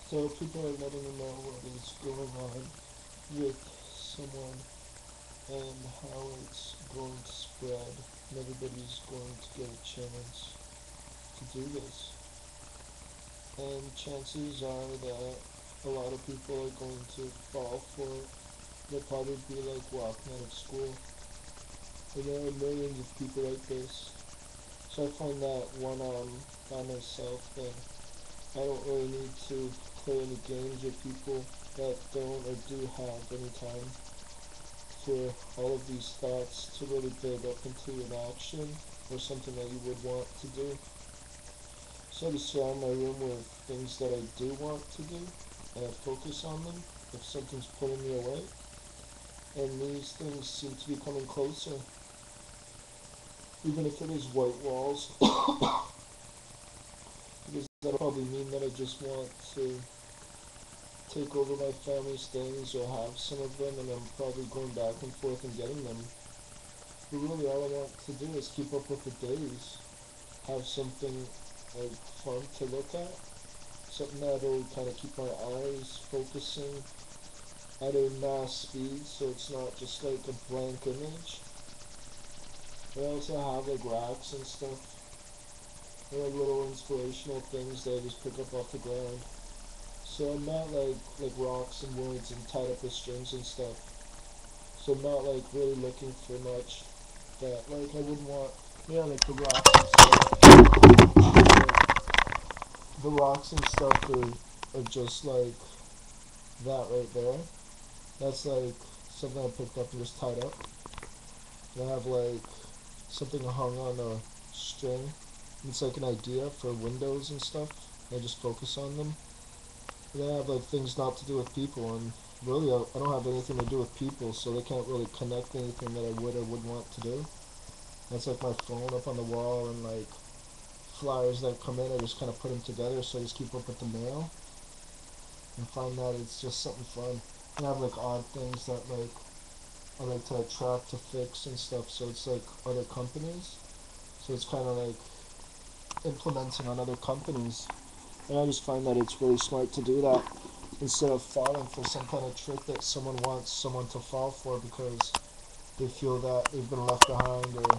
So people are letting me know what is going on with someone and how it's going to spread, and everybody's going to get a chance to do this. And chances are that a lot of people are going to fall for it. They'll probably be like walking out of school. And there are millions of people like this. So I find that when I'm by myself, then I don't really need to play any games with people that don't or do have any time for all of these thoughts to really build up into an action or something that you would want to do. So I just surround my room with things that I do want to do and I focus on them if something's pulling me away. And these things seem to be coming closer. Even if it is white walls, because that'll probably mean that I just want to take over my family's things or have some of them, and I'm probably going back and forth and getting them. But really, all I want to do is keep up with the days, have something like fun to look at, something that'll kind of keep my eyes focusing at a mass speed, so it's not just like a blank image. I also have like racks and stuff, and like little inspirational things that I just pick up off the ground. So I'm not like rocks and woods and tied up with strings and stuff. So I'm not like really looking for much that like I wouldn't want. Yeah, like the rocks and stuff. The rocks and stuff are just like that right there. That's like something I picked up and just tied up. And I have like something hung on a string. It's like an idea for windows and stuff. I just focus on them. And then I have like things not to do with people, and really I don't have anything to do with people, so they can't really connect anything that I would or would want to do. That's like my phone up on the wall and like flyers that come in. I just kind of put them together, so I just keep up with the mail and find that it's just something fun. And I have like odd things that like I like to track to fix and stuff. So it's like other companies. So it's kind of like implementing on other companies. And I just find that it's really smart to do that instead of falling for some kind of trick that someone wants someone to fall for because they feel that they've been left behind or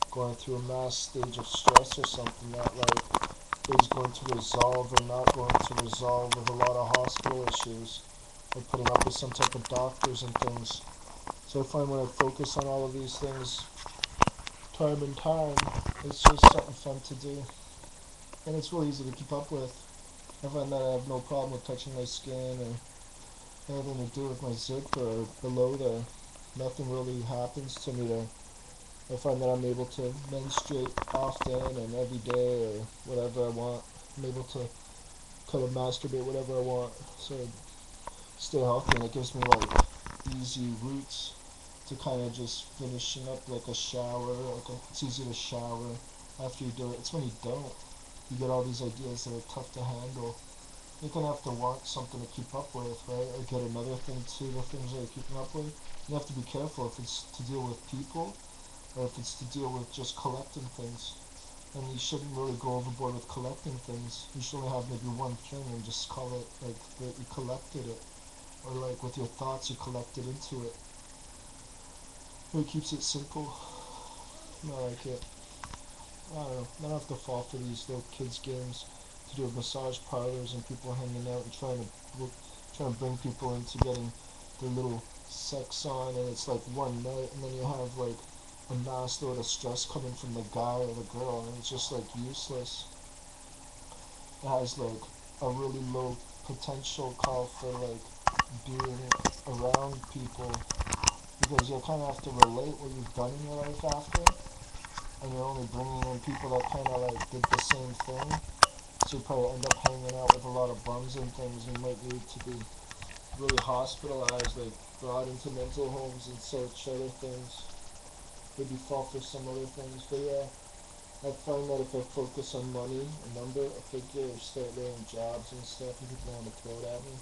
going through a mass stage of stress or something that like is going to resolve or not going to resolve with a lot of hospital issues or putting up with some type of doctors and things. So I find when I focus on all of these things time and time, it's just something fun to do. And it's really easy to keep up with. I find that I have no problem with touching my skin or anything to do with my zipper or below there. Nothing really happens to me there. I find that I'm able to menstruate often and every day or whatever I want. I'm able to kind of masturbate whatever I want. So I stay healthy, and it gives me like easy routes to kind of just finishing up like a shower. It's easy to shower after you do it. It's when you don't. You get all these ideas that are tough to handle. You're gonna have to want something to keep up with, right? Or get another thing too, the things that you're keeping up with. You have to be careful if it's to deal with people or if it's to deal with just collecting things. And you shouldn't really go overboard with collecting things. You should only have maybe one thing and just call it like that you collected it. Or like with your thoughts you collected into it. It keeps it simple. I like it. I don't know. I don't have to fall for these little kids games to do with massage parlors and people hanging out and trying to bring people into getting their little sex on, and it's like one night, and then you have like a mass load of stress coming from the guy or the girl, and it's just like useless. It has like a really low potential call for like being around people because you'll kind of have to relate what you've done in your life after, and you're only bringing in people that kind of like did the same thing. So you probably end up hanging out with a lot of bums and things, and you might need to be really hospitalized, like brought into mental homes and such other things. Maybe fall for some other things, but yeah, I find that if I focus on money, a number, a figure, or start laying jobs and stuff, and people want to throw it at me.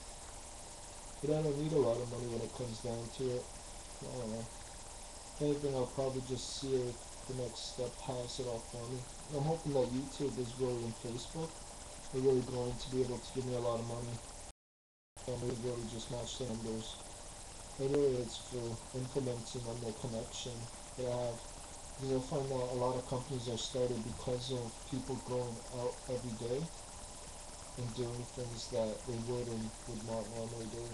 But I don't need a lot of money when it comes down to it. I don't know. If anything, I'll probably just see if the next step pass it all for me. I'm hoping that YouTube is really and Facebook are really going to be able to give me a lot of money. and we really just match the numbers. And really it's for implementing on the connection that I have. Because I find that a lot of companies are started because of people going out every day and doing things that they would and would not normally do.